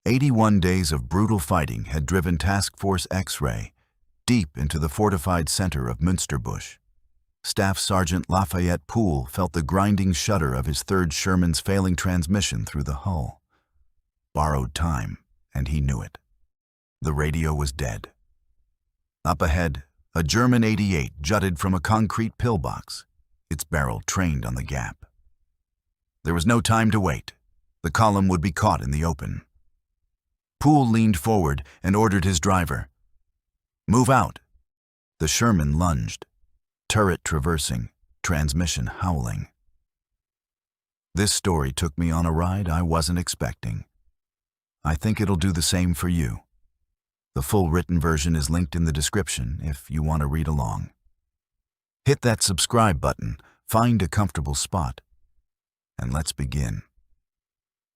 81 days of brutal fighting had driven Task Force X-Ray deep into the fortified center of Münsterbusch. Staff Sergeant Lafayette Pool felt the grinding shudder of his 3rd Sherman's failing transmission through the hull. Borrowed time, and he knew it. The radio was dead. Up ahead, a German 88 jutted from a concrete pillbox, its barrel trained on the gap. There was no time to wait. The column would be caught in the open. Poole leaned forward and ordered his driver, "Move out." The Sherman lunged, turret traversing, transmission howling. This story took me on a ride I wasn't expecting. I think it'll do the same for you. The full written version is linked in the description if you want to read along. Hit that subscribe button, find a comfortable spot, and let's begin.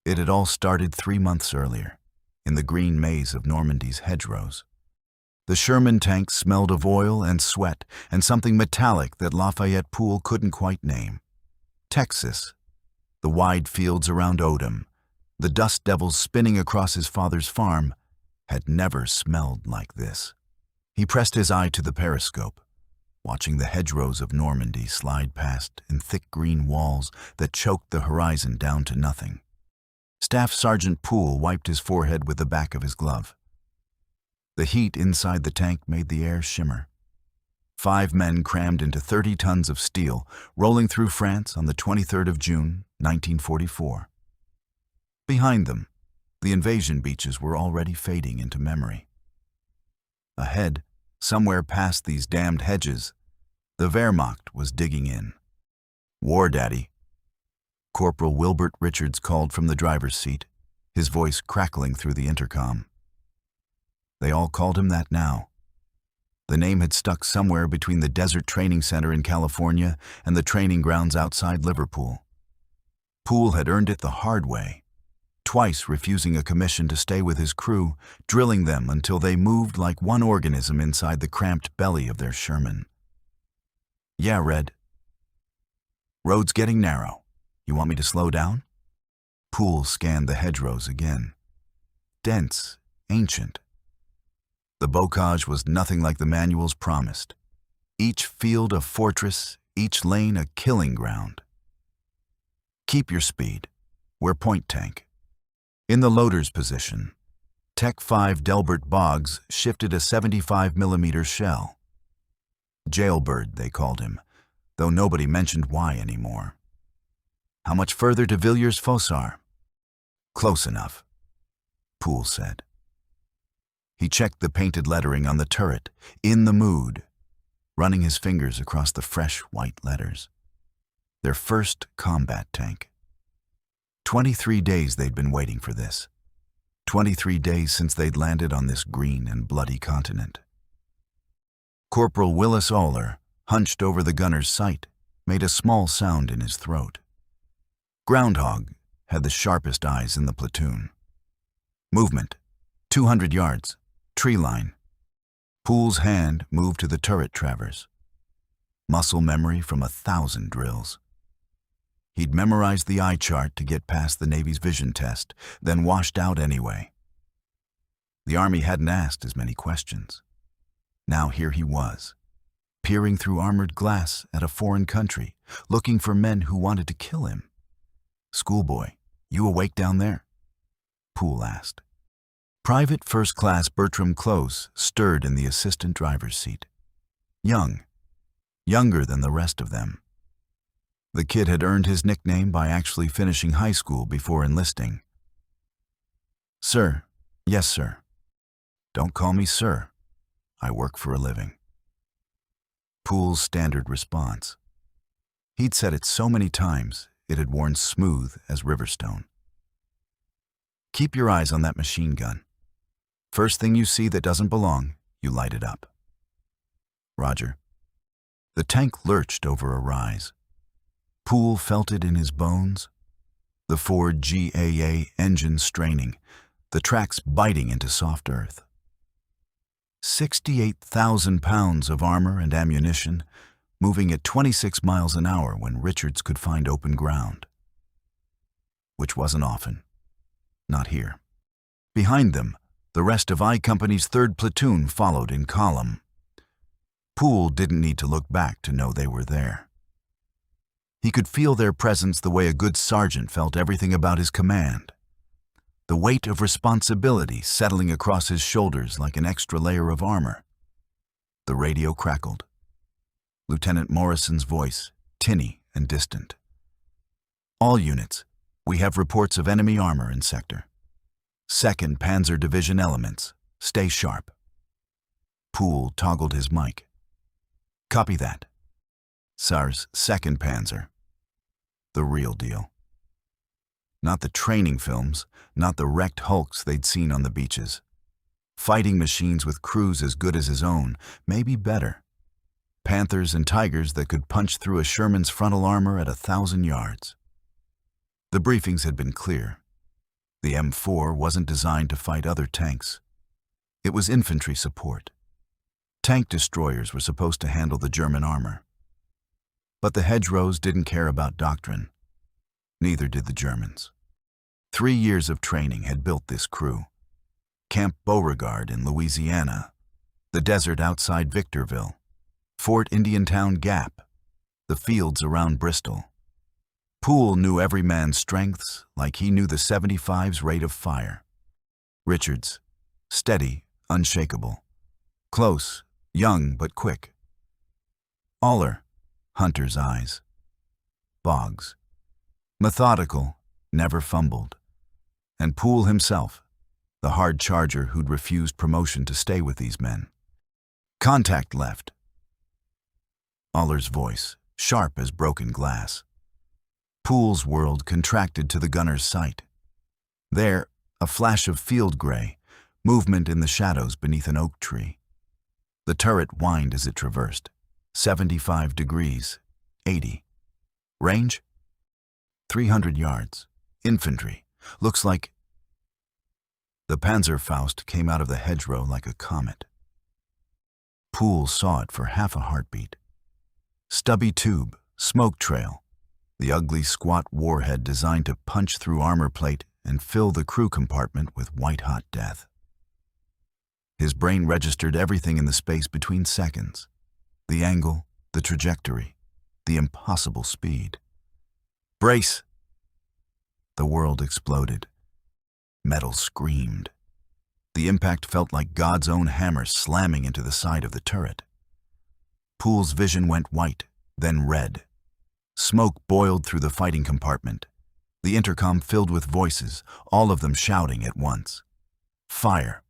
It had all started 3 months earlier, in the green maze of Normandy's hedgerows. The Sherman tank smelled of oil and sweat and something metallic that Lafayette Pool couldn't quite name. Texas, the wide fields around Odom, the dust devils spinning across his father's farm, had never smelled like this. He pressed his eye to the periscope, watching the hedgerows of Normandy slide past in thick green walls that choked the horizon down to nothing. Staff Sergeant Pool wiped his forehead with the back of his glove. The heat inside the tank made the air shimmer. 5 men crammed into 30 tons of steel, rolling through France on the 23rd of June, 1944. Behind them, the invasion beaches were already fading into memory. Ahead, somewhere past these damned hedges, the Wehrmacht was digging in. "War, Daddy," Corporal Wilbert Richards called from the driver's seat, his voice crackling through the intercom. They all called him that now. The name had stuck somewhere between the Desert Training Center in California and the training grounds outside Liverpool. Poole had earned it the hard way, twice refusing a commission to stay with his crew, drilling them until they moved like one organism inside the cramped belly of their Sherman. "Yeah, Red." "Road's getting narrow. You want me to slow down?" Poole scanned the hedgerows again. Dense, ancient. The bocage was nothing like the manuals promised. Each field a fortress, each lane a killing ground. "Keep your speed. We're point tank." In the loader's position, Tech 5 Delbert Boggs shifted a 75mm shell. Jailbird, they called him, though nobody mentioned why anymore. "How much further to Villiers-Fossard?" "Close enough," Poole said. He checked the painted lettering on the turret, "In the mood," running his fingers across the fresh white letters. Their first combat tank. 23 days they'd been waiting for this. 23 days since they'd landed on this green and bloody continent. Corporal Willis Oller, hunched over the gunner's sight, made a small sound in his throat. Groundhog had the sharpest eyes in the platoon. "Movement, 200 yards. Tree line." Poole's hand moved to the turret traverse. Muscle memory from 1,000 drills. He'd memorized the eye chart to get past the Navy's vision test, then washed out anyway. The Army hadn't asked as many questions. Now here he was, peering through armored glass at a foreign country, looking for men who wanted to kill him. "Schoolboy, you awake down there?" Poole asked. Private First Class Bertram Close stirred in the assistant driver's seat. Young, younger than the rest of them. The kid had earned his nickname by actually finishing high school before enlisting. "Sir, yes, sir." "Don't call me sir. I work for a living." Poole's standard response. He'd said it so many times, it had worn smooth as Riverstone. "Keep your eyes on that machine gun. First thing you see that doesn't belong, you light it up." "Roger." The tank lurched over a rise. Poole felt it in his bones. The Ford GAA engine straining, the tracks biting into soft earth. 68,000 pounds of armor and ammunition, moving at 26 miles an hour when Richards could find open ground. Which wasn't often. Not here. Behind them, the rest of I Company's 3rd Platoon followed in column. Poole didn't need to look back to know they were there. He could feel their presence the way a good sergeant felt everything about his command. The weight of responsibility settling across his shoulders like an extra layer of armor. The radio crackled. Lieutenant Morrison's voice, tinny and distant. "All units, we have reports of enemy armor in sector. 2nd Panzer Division elements, stay sharp." Poole toggled his mic. "Copy that. SAR's 2nd Panzer. The real deal. Not the training films, not the wrecked hulks they'd seen on the beaches. Fighting machines with crews as good as his own, maybe better. Panthers and Tigers that could punch through a Sherman's frontal armor at 1,000 yards. The briefings had been clear. The M4 wasn't designed to fight other tanks. It was infantry support. Tank destroyers were supposed to handle the German armor. But the Hedgerows didn't care about doctrine. Neither did the Germans. 3 years of training had built this crew. Camp Beauregard in Louisiana, the desert outside Victorville, Fort Indiantown Gap, the fields around Bristol. Poole knew every man's strengths like he knew the 75's rate of fire. Richards, steady, unshakable. Close, young but quick. Aller, hunter's eyes. Boggs, methodical, never fumbled. And Poole himself, the hard charger who'd refused promotion to stay with these men. Contact left. Aller's voice, sharp as broken glass. Poole's world contracted to the gunner's sight. There, a flash of field gray, movement in the shadows beneath an oak tree. The turret whined as it traversed. 75 degrees, 80. Range? 300 yards. Infantry. Looks like... The Panzerfaust came out of the hedgerow like a comet. Poole saw it for half a heartbeat. Stubby tube, smoke trail, the ugly squat warhead designed to punch through armor plate and fill the crew compartment with white-hot death. His brain registered everything in the space between seconds. The angle, the trajectory, the impossible speed. Brace! The world exploded. Metal screamed. The impact felt like God's own hammer slamming into the side of the turret. Poole's vision went white, then red. Smoke boiled through the fighting compartment. The intercom filled with voices, all of them shouting at once. Fire.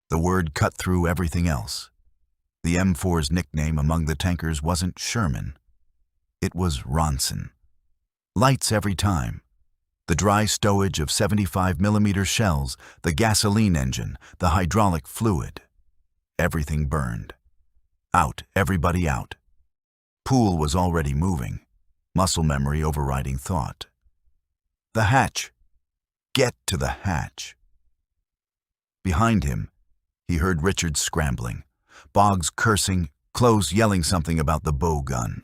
The word cut through everything else. The M4's nickname among the tankers wasn't Sherman. It was Ronson. Lights every time. The dry stowage of 75mm shells, the gasoline engine, the hydraulic fluid. Everything burned. Out, everybody out. Poole was already moving, muscle memory overriding thought. The hatch. Get to the hatch. Behind him, he heard Richards scrambling, Boggs cursing, Close yelling something about the bow gun.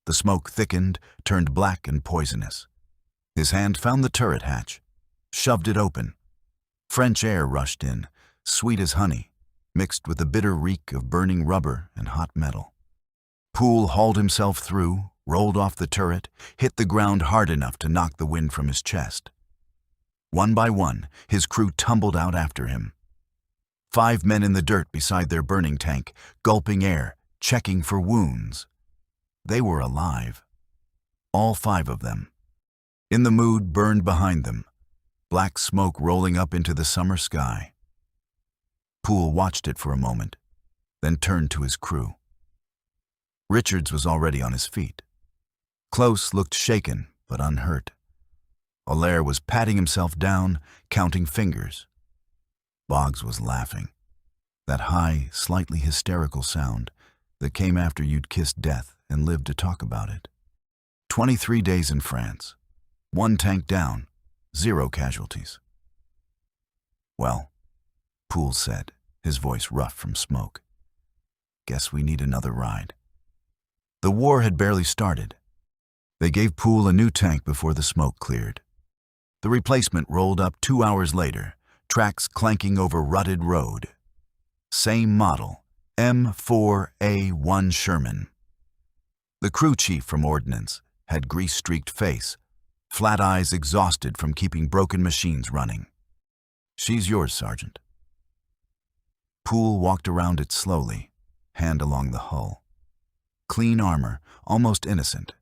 The smoke thickened, turned black and poisonous. His hand found the turret hatch, shoved it open. French air rushed in, sweet as honey, mixed with the bitter reek of burning rubber and hot metal. Poole hauled himself through, rolled off the turret, hit the ground hard enough to knock the wind from his chest. One by one, his crew tumbled out after him. 5 men in the dirt beside their burning tank, gulping air, checking for wounds. They were alive. All 5 of them. In the mood burned behind them, black smoke rolling up into the summer sky. Poole watched it for a moment, then turned to his crew. Richards was already on his feet. Close looked shaken, but unhurt. Allaire was patting himself down, counting fingers. Boggs was laughing. That high, slightly hysterical sound that came after you'd kissed death and lived to talk about it. 23 days in France. 1 tank down, 0 casualties. Well, Poole said, his voice rough from smoke. Guess we need another ride. The war had barely started. They gave Poole a new tank before the smoke cleared. The replacement rolled up 2 hours later, tracks clanking over rutted road. Same model, M4A1 Sherman. The crew chief from Ordnance had grease-streaked face, flat eyes exhausted from keeping broken machines running. "She's yours, Sergeant." Poole walked around it slowly, hand along the hull. Clean armor, almost innocent.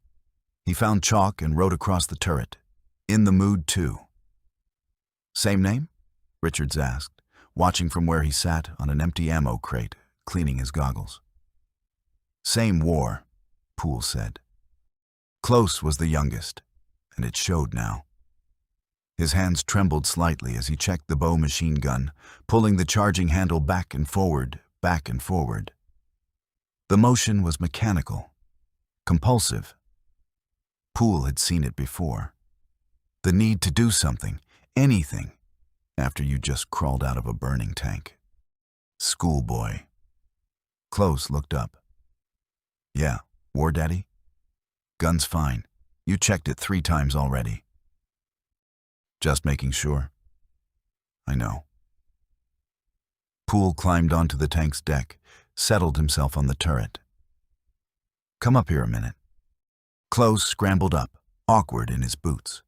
He found chalk and wrote across the turret, "In the mood too." "Same name?" Richards asked, watching from where he sat on an empty ammo crate, cleaning his goggles. "Same war," Poole said. Close was the youngest, and it showed now. His hands trembled slightly as he checked the bow machine gun, pulling the charging handle back and forward, back and forward. The motion was mechanical, compulsive. Poole had seen it before. The need to do something, anything, after you just crawled out of a burning tank. Schoolboy. Close looked up. "Yeah, War Daddy?" "Gun's fine. You checked it 3 times already." "Just making sure." "I know." Poole climbed onto the tank's deck, settled himself on the turret. "Come up here a minute." Close scrambled up, awkward in his boots.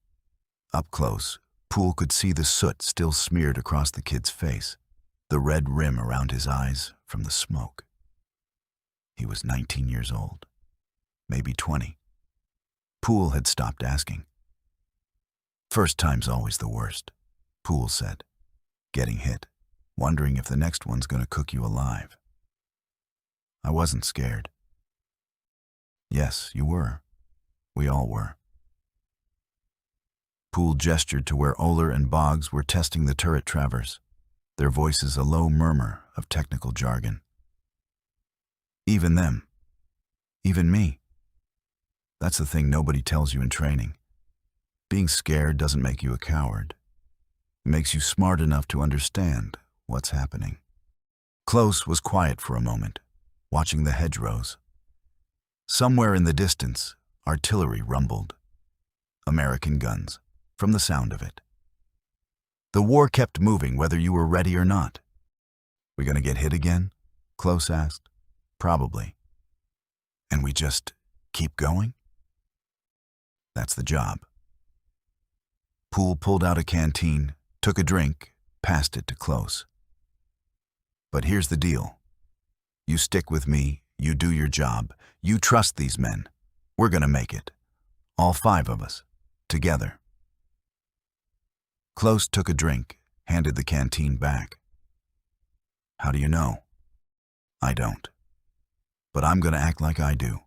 Up close, Poole could see the soot still smeared across the kid's face, the red rim around his eyes from the smoke. He was 19 years old, maybe 20. Poole had stopped asking. "First time's always the worst," Poole said, getting hit, wondering if the next one's going to cook you alive. "I wasn't scared." "Yes, you were. We all were." Poole gestured to where Oler and Boggs were testing the turret traverse, their voices a low murmur of technical jargon. "Even them. Even me. That's the thing nobody tells you in training. Being scared doesn't make you a coward. It makes you smart enough to understand what's happening." Close was quiet for a moment, watching the hedgerows. Somewhere in the distance, artillery rumbled. American guns, from the sound of it. The war kept moving whether you were ready or not. "We gonna get hit again?" Close asked. "Probably." "And we just keep going?" "That's the job." Poole pulled out a canteen, took a drink, passed it to Close. "But here's the deal. You stick with me, you do your job, you trust these men. We're gonna make it. All 5 of us. Together." Close took a drink, handed the canteen back. "How do you know?" "I don't. But I'm gonna act like I do.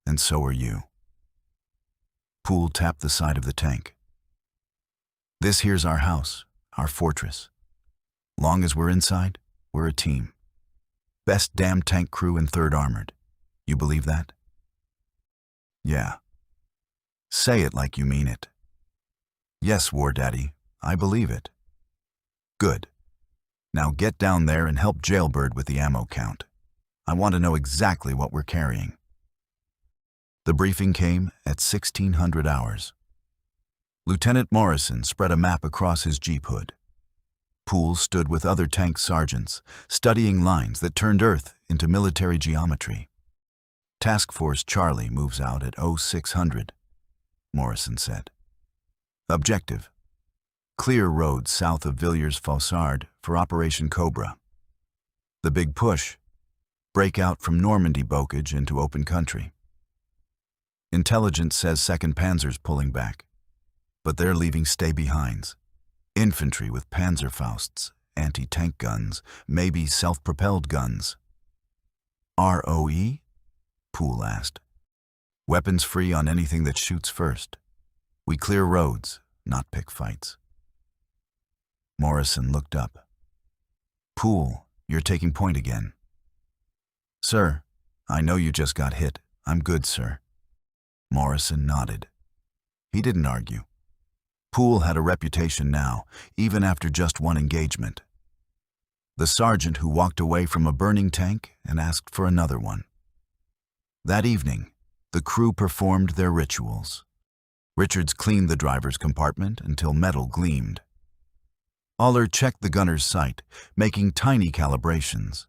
And so are you." Poole tapped the side of the tank. "This here's our house, our fortress. Long as we're inside, we're a team. Best damn tank crew in 3rd Armored. You believe that?" "Yeah." "Say it like you mean it." "Yes, War Daddy, I believe it." "Good. Now get down there and help Jailbird with the ammo count. I want to know exactly what we're carrying." The briefing came at 1600 hours. Lieutenant Morrison spread a map across his Jeep hood. Poole stood with other tank sergeants, studying lines that turned Earth into military geometry. "Task Force Charlie moves out at 0600, Morrison said. "Objective: clear roads south of Villiers-Faussard for Operation Cobra. The big push: break out from Normandy bocage into open country. Intelligence says 2nd Panzer's pulling back, but they're leaving stay-behinds. Infantry with Panzerfausts, anti-tank guns, maybe self-propelled guns." "ROE?" Poole asked. "Weapons free on anything that shoots first. We clear roads, not pick fights." Morrison looked up. "Poole, you're taking point again." "Sir, I know you just got hit. I'm good, sir." Morrison nodded. He didn't argue. Poole had a reputation now, even after just one engagement. The sergeant who walked away from a burning tank and asked for another one. That evening, the crew performed their rituals. Richards cleaned the driver's compartment until metal gleamed. Aller checked the gunner's sight, making tiny calibrations.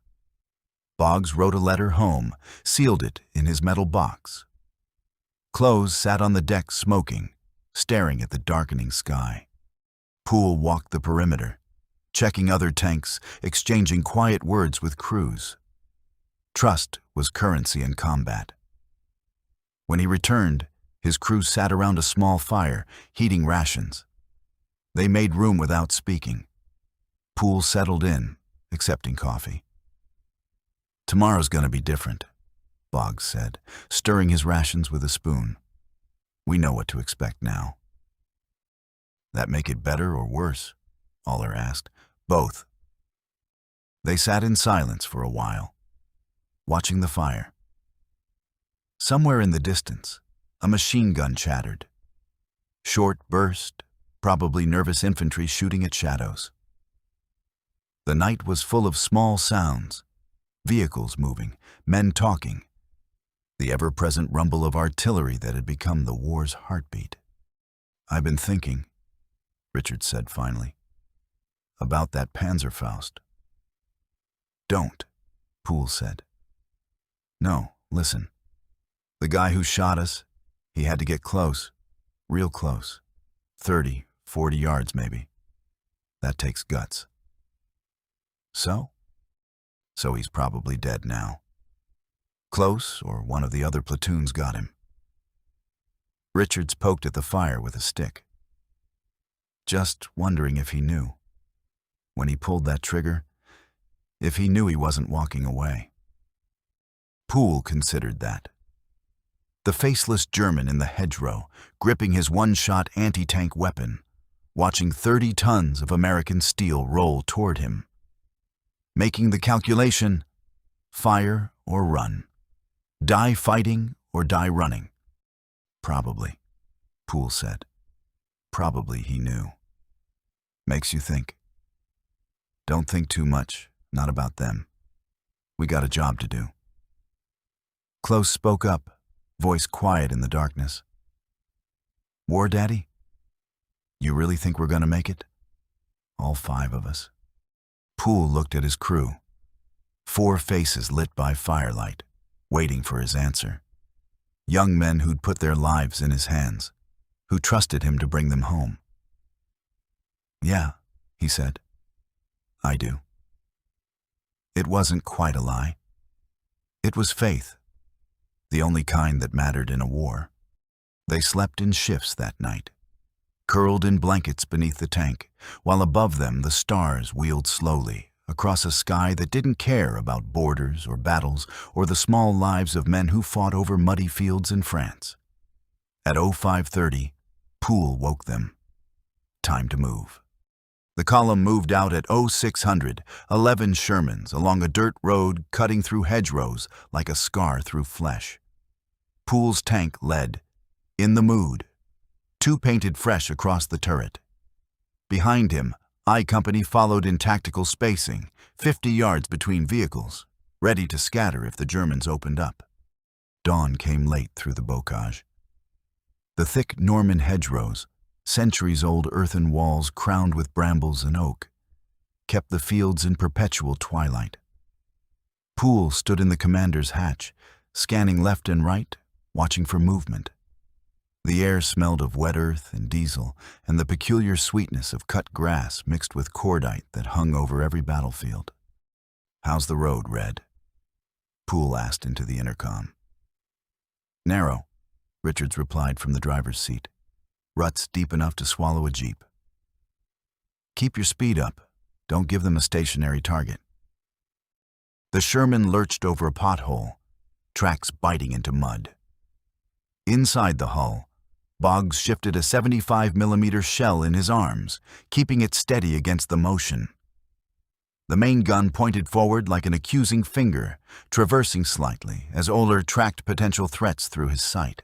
Boggs wrote a letter home, sealed it in his metal box. Close sat on the deck smoking, staring at the darkening sky. Pool walked the perimeter, checking other tanks, exchanging quiet words with crews. Trust was currency in combat. When he returned, his crew sat around a small fire, heating rations. They made room without speaking. Pool settled in, accepting coffee. "Tomorrow's gonna be different," Boggs said, stirring his rations with a spoon. "We know what to expect now." "That make it better or worse?" Aller asked. "Both." They sat in silence for a while, watching the fire. Somewhere in the distance, a machine gun chattered. Short burst, probably nervous infantry shooting at shadows. The night was full of small sounds, vehicles moving, men talking, the ever-present rumble of artillery that had become the war's heartbeat. "I've been thinking," Richard said finally, "about that Panzerfaust." "Don't," Poole said. "No, listen. The guy who shot us, he had to get close, real close. 30, 40 yards maybe. That takes guts." "So?" "So he's probably dead now. Close, or one of the other platoons got him." Richards poked at the fire with a stick. "Just wondering if he knew. When he pulled that trigger, if he knew he wasn't walking away." Poole considered that. The faceless German in the hedgerow, gripping his one-shot anti-tank weapon, watching 30 tons of American steel roll toward him. Making the calculation, fire or run. Die fighting or die running. "Probably," Poole said. "Probably he knew." "Makes you think." "Don't think too much, not about them. We got a job to do." Close spoke up, voice quiet in the darkness. "War Daddy? You really think we're gonna make it? All 5 of us?" Poole looked at his crew. 4 faces lit by firelight, waiting for his answer. Young men who'd put their lives in his hands, who trusted him to bring them home. "Yeah," he said. "I do." It wasn't quite a lie. It was faith, the only kind that mattered in a war. They slept in shifts that night, curled in blankets beneath the tank, while above them the stars wheeled slowly across a sky that didn't care about borders or battles or the small lives of men who fought over muddy fields in France. At 05:30, Poole woke them. Time to move. The column moved out at 0600, 11 Shermans along a dirt road cutting through hedgerows like a scar through flesh. Poole's tank led, in the mood, 2 painted fresh across the turret. Behind him, I Company followed in tactical spacing, 50 yards between vehicles, ready to scatter if the Germans opened up. Dawn came late through the bocage. The thick Norman hedgerows, centuries-old earthen walls crowned with brambles and oak, kept the fields in perpetual twilight. Poole stood in the commander's hatch, scanning left and right, watching for movement. The air smelled of wet earth and diesel and the peculiar sweetness of cut grass mixed with cordite that hung over every battlefield. "How's the road, Red?" Poole asked into the intercom. "Narrow," Richards replied from the driver's seat. "Ruts deep enough to swallow a jeep." "Keep your speed up. Don't give them a stationary target." The Sherman lurched over a pothole, tracks biting into mud. Inside the hull, Boggs shifted a 75mm shell in his arms, keeping it steady against the motion. The main gun pointed forward like an accusing finger, traversing slightly as Oller tracked potential threats through his sight.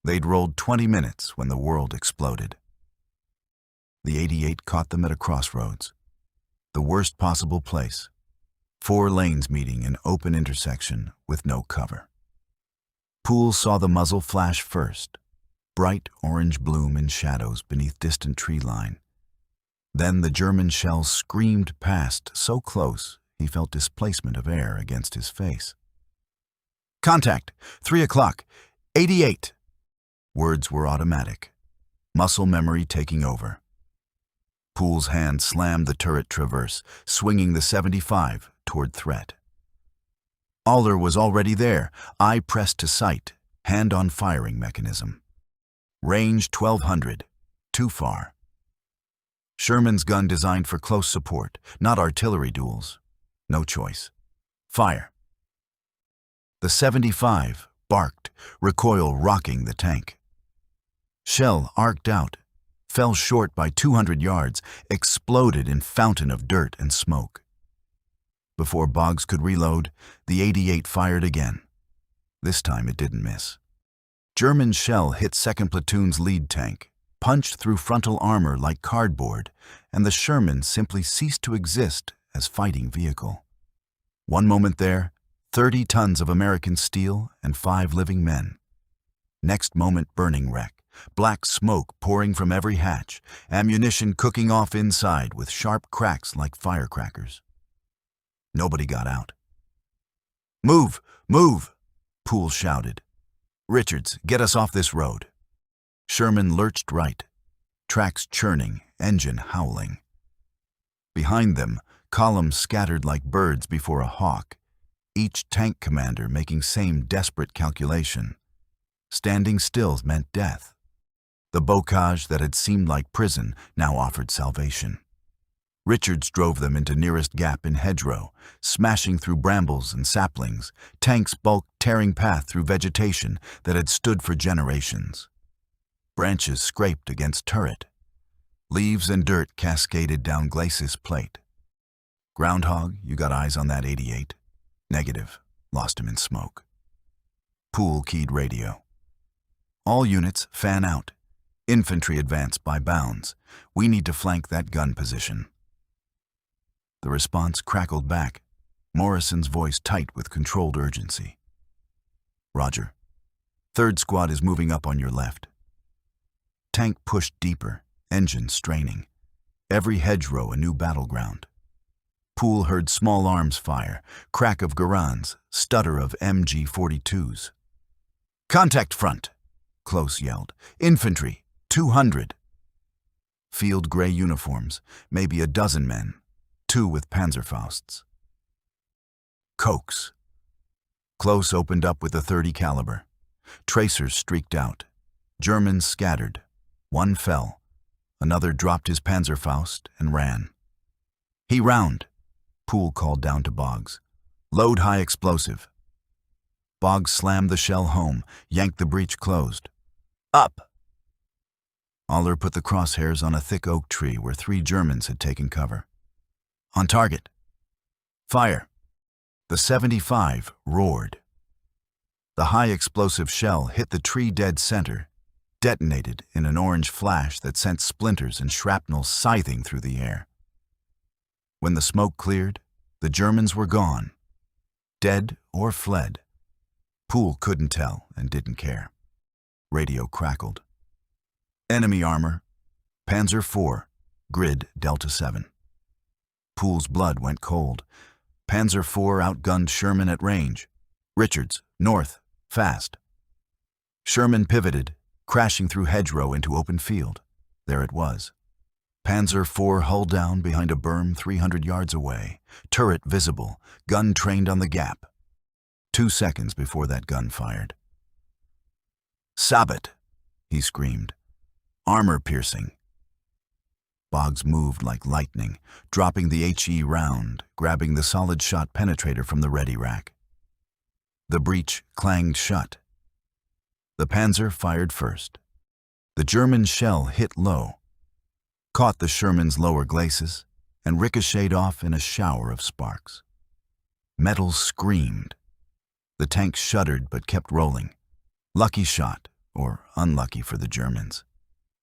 They'd rolled 20 minutes when the world exploded. The 88 caught them at a crossroads, the worst possible place. 4 lanes meeting in open intersection with no cover. Poole saw the muzzle flash first, bright orange bloom in shadows beneath distant tree line. Then the German shell screamed past so close he felt displacement of air against his face. "Contact! 3 o'clock! 88!" Words were automatic, muscle memory taking over. Pool's hand slammed the turret traverse, swinging the 75 toward threat. Aller was already there, eye pressed to sight, hand on firing mechanism. Range 1200, too far. Sherman's gun designed for close support, not artillery duels. No choice. Fire. The 75 barked, recoil rocking the tank. Shell arced out, fell short by 200 yards, exploded in fountain of dirt and smoke. Before Boggs could reload, the 88 fired again. This time it didn't miss. German shell hit 2nd Platoon's lead tank, punched through frontal armor like cardboard, and the Sherman simply ceased to exist as fighting vehicle. One moment there, 30 tons of American steel and 5 living men. Next moment, burning wreck, black smoke pouring from every hatch, ammunition cooking off inside with sharp cracks like firecrackers. Nobody got out. "Move! Move!" Pool shouted. "Richards, get us off this road." Sherman lurched right, tracks churning, engine howling. Behind them, columns scattered like birds before a hawk, each tank commander making same desperate calculation. Standing still meant death. The bocage that had seemed like prison now offered salvation. Richards drove them into nearest gap in hedgerow, smashing through brambles and saplings, tank's bulk tearing path through vegetation that had stood for generations. Branches scraped against turret. Leaves and dirt cascaded down glacis plate. "Groundhog, you got eyes on that 88? "Negative. Lost him in smoke." Pool keyed radio. "All units, fan out. Infantry advance by bounds. We need to flank that gun position." The response crackled back, Morrison's voice tight with controlled urgency. "Roger. 3rd Squad is moving up on your left." Tank pushed deeper, engine straining. Every hedgerow a new battleground. Pool heard small arms fire, crack of Garans, stutter of MG-42s. "Contact front!" Close yelled. "Infantry, 200. Field gray uniforms, maybe a dozen men, 2 with Panzerfausts. Coax. Close opened up with a 30 caliber. Tracers streaked out. Germans scattered. One fell. Another dropped his Panzerfaust and ran. "He round," Pool called down to Boggs. "Load high explosive." Boggs slammed the shell home, yanked the breech closed. "Up!" Aller put the crosshairs on a thick oak tree where 3 Germans had taken cover. "On target." "Fire." The 75 roared. The high explosive shell hit the tree dead center, detonated in an orange flash that sent splinters and shrapnel scything through the air. When the smoke cleared, the Germans were gone, dead or fled. Pool couldn't tell and didn't care. Radio crackled. "Enemy armor. Panzer IV, grid Delta 7. Pool's blood went cold. Panzer IV outgunned Sherman at range. "Richards, north, fast." Sherman pivoted, crashing through hedgerow into open field. There it was. Panzer IV hull down behind a berm 300 yards away, turret visible, gun trained on the gap. 2 seconds before that gun fired. "Sabot!" he screamed. "Armor piercing." Boggs moved like lightning, dropping the HE round, grabbing the solid shot penetrator from the ready rack. The breech clanged shut. The Panzer fired first. The German shell hit low, caught the Sherman's lower glacis, and ricocheted off in a shower of sparks. Metal screamed. The tank shuddered but kept rolling. Lucky shot, or unlucky for the Germans.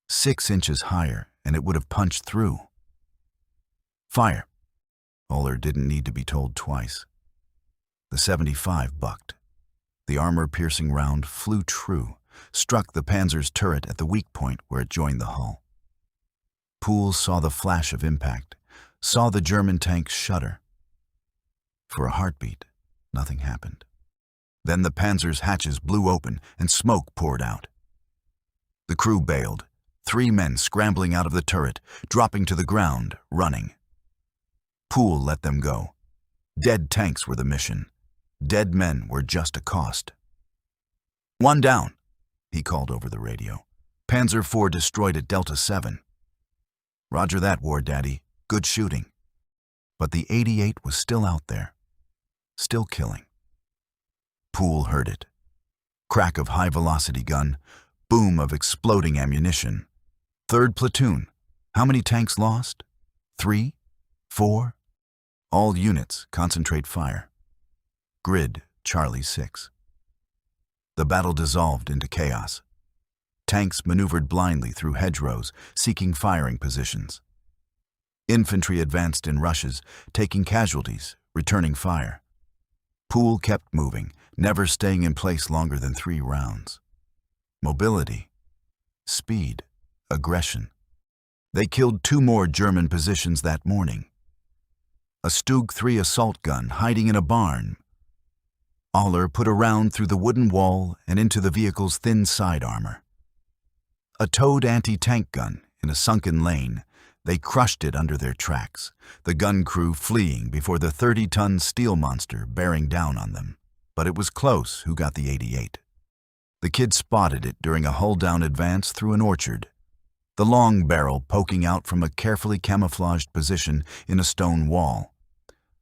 6 inches higher, and it would have punched through. "Fire." Oller didn't need to be told twice. The 75 bucked. The armor-piercing round flew true, struck the Panzer's turret at the weak point where it joined the hull. Poole saw the flash of impact, saw the German tank shudder. For a heartbeat, nothing happened. Then the Panzer's hatches blew open and smoke poured out. The crew bailed, 3 men scrambling out of the turret, dropping to the ground, running. Poole let them go. Dead tanks were the mission. Dead men were just a cost. "One down," he called over the radio. "Panzer IV destroyed at Delta 7. "Roger that, War Daddy. Good shooting." But the 88 was still out there, still killing. Poole heard it. Crack of high-velocity gun, boom of exploding ammunition. 3rd platoon. How many tanks lost? 3? 4? All units, concentrate fire. Grid, Charlie 6. The battle dissolved into chaos. Tanks maneuvered blindly through hedgerows, seeking firing positions. Infantry advanced in rushes, taking casualties, returning fire. Poole kept moving, never staying in place longer than 3 rounds. Mobility, speed, aggression. They killed 2 more German positions that morning. A Stug 3 assault gun hiding in a barn. Aller put a round through the wooden wall and into the vehicle's thin side armor. A towed anti-tank gun in a sunken lane. They crushed it under their tracks, the gun crew fleeing before the 30-ton steel monster bearing down on them. But it was close who got the 88. The kid spotted it during a hull-down advance through an orchard, the long barrel poking out from a carefully camouflaged position in a stone wall,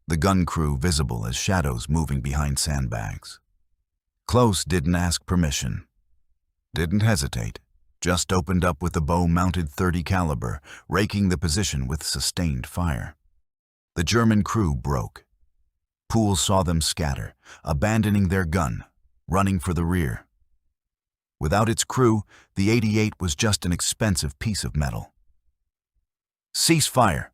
the gun crew visible as shadows moving behind sandbags. Close didn't ask permission, didn't hesitate, just opened up with the bow-mounted .30 caliber, raking the position with sustained fire. The German crew broke. Poole saw them scatter, abandoning their gun, running for the rear. Without its crew, the 88 was just an expensive piece of metal. "Cease fire,"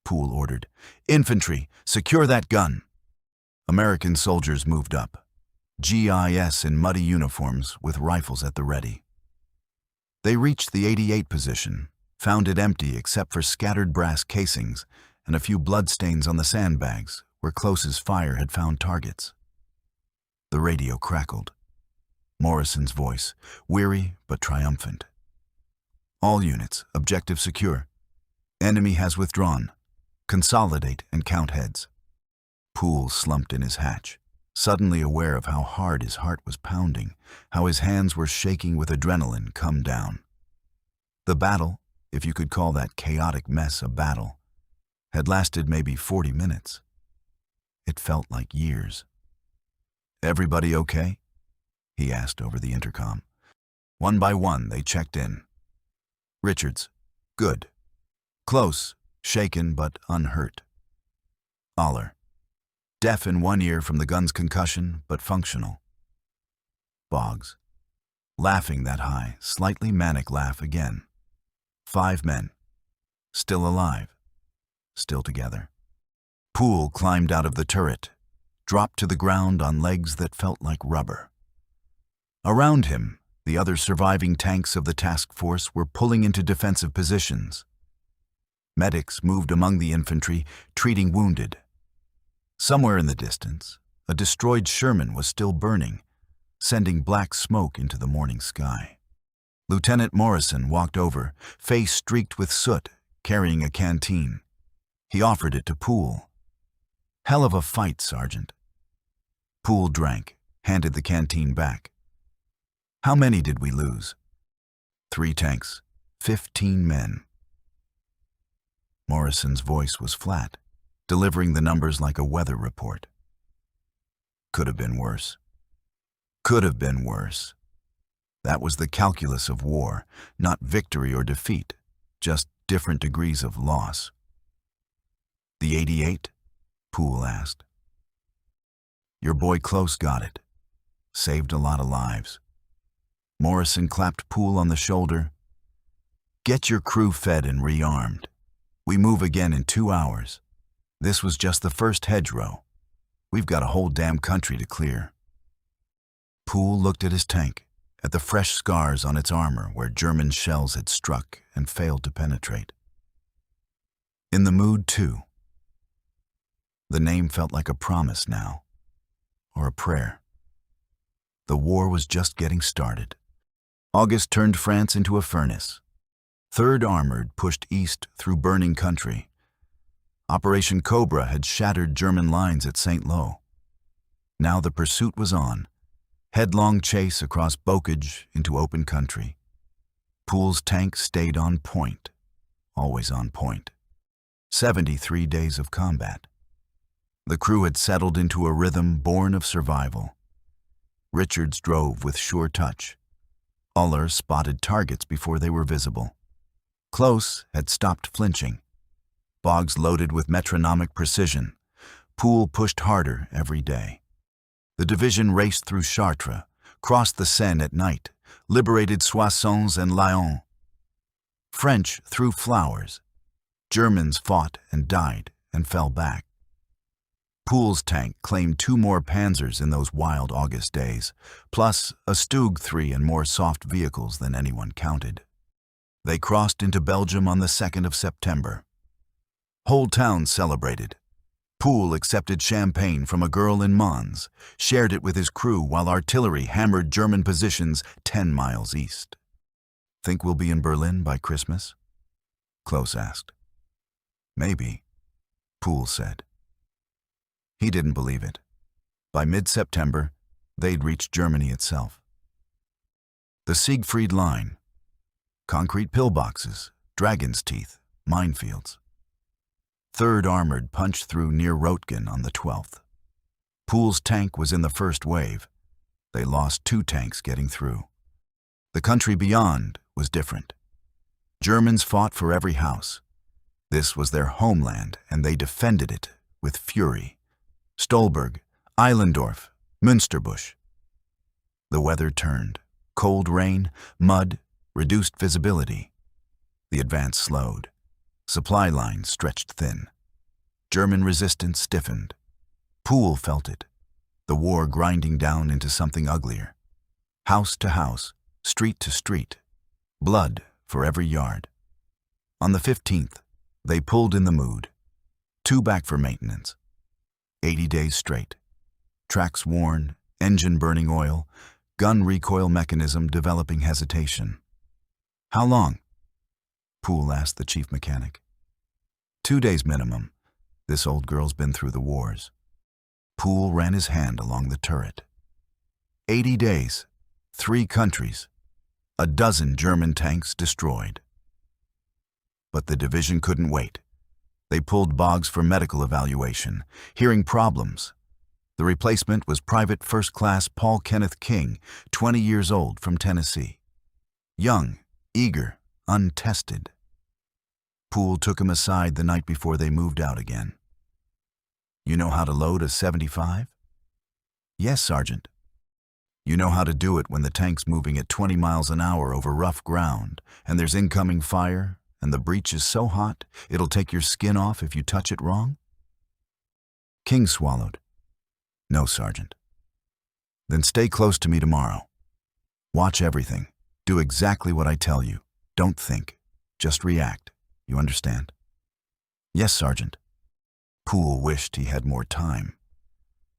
Poole ordered. "Infantry, secure that gun." American soldiers moved up, GIS in muddy uniforms with rifles at the ready. They reached the 88 position, found it empty except for scattered brass casings and a few bloodstains on the sandbags where Close's fire had found targets. The radio crackled. Morrison's voice, weary but triumphant. "All units, objective secure. Enemy has withdrawn. Consolidate and count heads." Poole slumped in his hatch, suddenly aware of how hard his heart was pounding, how his hands were shaking with adrenaline come down. The battle, if you could call that chaotic mess a battle, had lasted maybe 40 minutes. It felt like years. "Everybody okay?" he asked over the intercom. One by one, they checked in. Richards, good. Close, shaken but unhurt. Aller, deaf in one ear from the gun's concussion, but functional. Boggs, laughing that high, slightly manic laugh again. 5 men, still alive, still together. Poole climbed out of the turret, dropped to the ground on legs that felt like rubber. Around him, the other surviving tanks of the task force were pulling into defensive positions. Medics moved among the infantry, treating wounded. Somewhere in the distance, a destroyed Sherman was still burning, sending black smoke into the morning sky. Lieutenant Morrison walked over, face streaked with soot, carrying a canteen. He offered it to Poole. "Hell of a fight, Sergeant." Poole drank, handed the canteen back. "How many did we lose?" 3 tanks, 15 men. Morrison's voice was flat, delivering the numbers like a weather report. Could have been worse. Could have been worse. That was the calculus of war, not victory or defeat, just different degrees of loss. "The 88? Poole asked. "Your boy Close got it. Saved a lot of lives." Morrison clapped Poole on the shoulder. "Get your crew fed and rearmed. We move again in 2 hours. This was just the first hedgerow. We've got a whole damn country to clear." Poole looked at his tank, at the fresh scars on its armor where German shells had struck and failed to penetrate. In the mood, too. The name felt like a promise now, or a prayer. The war was just getting started. August turned France into a furnace. 3rd Armored pushed east through burning country. Operation Cobra had shattered German lines at St. Lo. Now the pursuit was on. Headlong chase across bocage into open country. Pool's tank stayed on point, always on point. 73 days of combat. The crew had settled into a rhythm born of survival. Richards drove with sure touch. Uller spotted targets before they were visible. Close had stopped flinching. Boggs loaded with metronomic precision. Pool pushed harder every day. The division raced through Chartres, crossed the Seine at night, liberated Soissons and Laon. French threw flowers. Germans fought and died and fell back. Pool's tank claimed 2 more panzers in those wild August days, plus a Stug 3 and more soft vehicles than anyone counted. They crossed into Belgium on the 2nd of September. Whole town celebrated. Pool accepted champagne from a girl in Mons, shared it with his crew while artillery hammered German positions 10 miles east. Think we'll be in Berlin by Christmas? Close asked. Maybe, Pool said. He didn't believe it. By mid-September, they'd reached Germany itself. The Siegfried Line. Concrete pillboxes, dragon's teeth, minefields. 3rd Armored punched through near Rottgen on the 12th. Pool's tank was in the first wave. They lost 2 tanks getting through. The country beyond was different. Germans fought for every house. This was their homeland, and they defended it with fury. Stolberg, Eilendorf, Münsterbusch. The weather turned. Cold rain, mud, reduced visibility. The advance slowed. Supply lines stretched thin. German resistance stiffened. Pool felt it. The war grinding down into something uglier. House to house, street to street. Blood for every yard. On the 15th, they pulled in the mood. 2 back for maintenance. 80 days straight. Tracks worn, engine burning oil, gun recoil mechanism developing hesitation. How long? Pool asked the chief mechanic. 2 days minimum. This old girl's been through the wars. Pool ran his hand along the turret. 80 days, 3 countries, a dozen German tanks destroyed. But the division couldn't wait. They pulled Boggs for medical evaluation, hearing problems. The replacement was Private First Class Paul Kenneth King, 20 years old, from Tennessee. Young, eager, untested. Pool took him aside the night before they moved out again. You know how to load a 75? Yes, Sergeant. You know how to do it when the tank's moving at 20 miles an hour over rough ground, and there's incoming fire, and the breach is so hot it'll take your skin off if you touch it wrong? King swallowed. No, Sergeant. Then stay close to me tomorrow. Watch everything. Do exactly what I tell you. Don't think. Just react. You understand? Yes, Sergeant. Pool wished he had more time.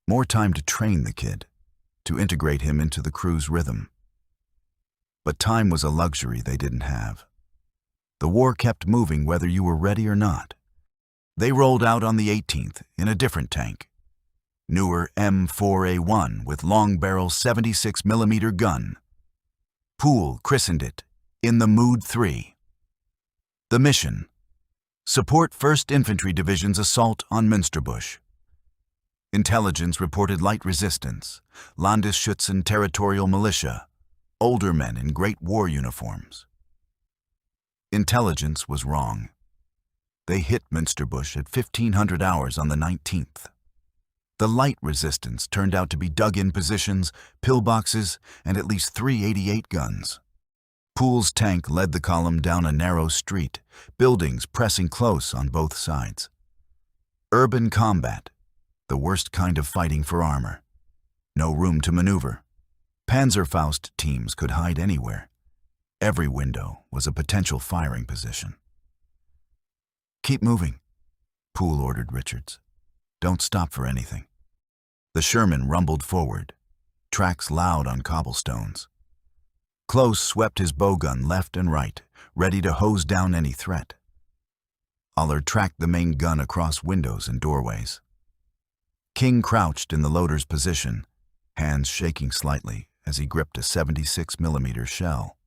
More time to train the kid, to integrate him into the crew's rhythm. But time was a luxury they didn't have. The war kept moving whether you were ready or not. They rolled out on the 18th in a different tank. Newer M4A1 with long-barrel 76mm gun. Pool christened it In the Mood 3. The mission: support 1st Infantry Division's assault on Münsterbusch. Intelligence reported light resistance, Landesschützen territorial militia, older men in great war uniforms. Intelligence was wrong. They hit Münsterbusch at 1500 hours on the 19th. The light resistance turned out to be dug-in positions, pillboxes, and at least 3 88 guns. Pool's tank led the column down a narrow street, buildings pressing close on both sides. Urban combat, the worst kind of fighting for armor. No room to maneuver. Panzerfaust teams could hide anywhere. Every window was a potential firing position. Keep moving. Poole ordered Richards. "Don't stop for anything." The Sherman rumbled forward, tracks loud on cobblestones. Close swept his bowgun left and right, ready to hose down any threat. Aller tracked the main gun across windows and doorways. King crouched in the loader's position, hands shaking slightly as he gripped a 76mm shell.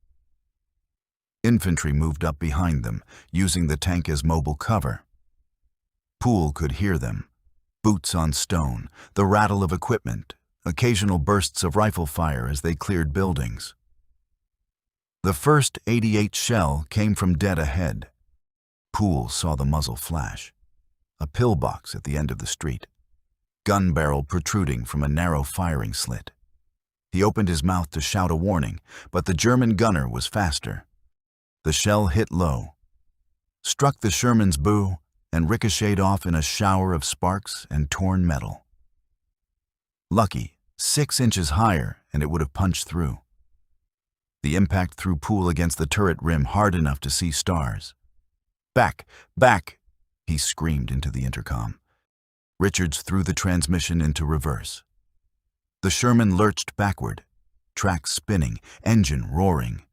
Infantry moved up behind them, using the tank as mobile cover. Poole could hear them, boots on stone, the rattle of equipment, occasional bursts of rifle fire as they cleared buildings. The first .88 shell came from dead ahead. Poole saw the muzzle flash, a pillbox at the end of the street, gun barrel protruding from a narrow firing slit. He opened his mouth to shout a warning, but the German gunner was faster. The shell hit low, struck the Sherman's bow, and ricocheted off in a shower of sparks and torn metal. Lucky, 6 inches higher, and it would have punched through. The impact threw Poole against the turret rim hard enough to see stars. "Back! Back!" he screamed into the intercom. Richards threw the transmission into reverse. The Sherman lurched backward, tracks spinning, engine roaring.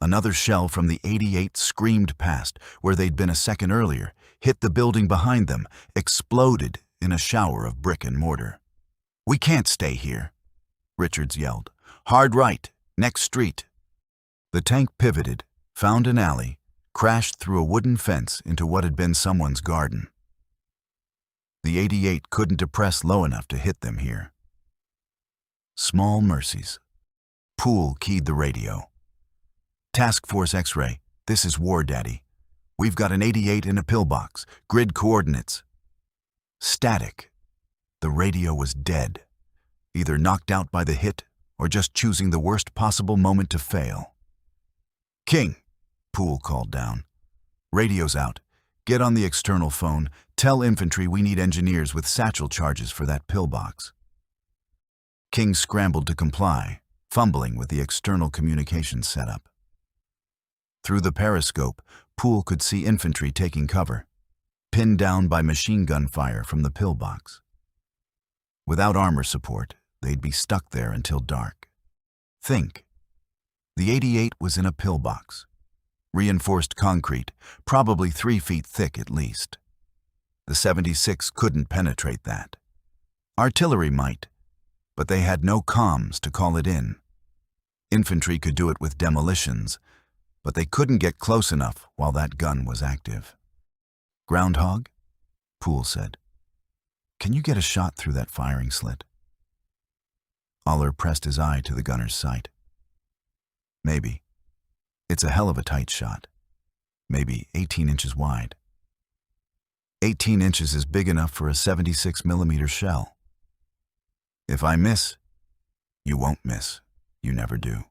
Another shell from the .88 screamed past where they'd been a second earlier, hit the building behind them, exploded in a shower of brick and mortar. "We can't stay here," Richards yelled. "Hard right, next street." The tank pivoted, found an alley, crashed through a wooden fence into what had been someone's garden. The .88 couldn't depress low enough to hit them here. Small mercies. Poole keyed the radio. "Task Force X-ray, this is War Daddy. We've got an .88 in a pillbox. Grid coordinates." Static. The radio was dead, either knocked out by the hit or just choosing the worst possible moment to fail. "King," Poole called down. "Radio's out. Get on the external phone. Tell infantry we need engineers with satchel charges for that pillbox." King scrambled to comply, fumbling with the external communications setup. Through the periscope, Poole could see infantry taking cover, pinned down by machine gun fire from the pillbox. Without armor support, they'd be stuck there until dark. Think. The .88 was in a pillbox. Reinforced concrete, probably 3 feet thick at least. The 76 couldn't penetrate that. Artillery might, but they had no comms to call it in. Infantry could do it with demolitions, but they couldn't get close enough while that gun was active. "Groundhog?" Poole said. "Can you get a shot through that firing slit?" Aller pressed his eye to the gunner's sight. "Maybe. It's a hell of a tight shot. Maybe 18 inches wide. 18 inches is big enough for a 76mm shell. If I miss, you won't miss. You never do."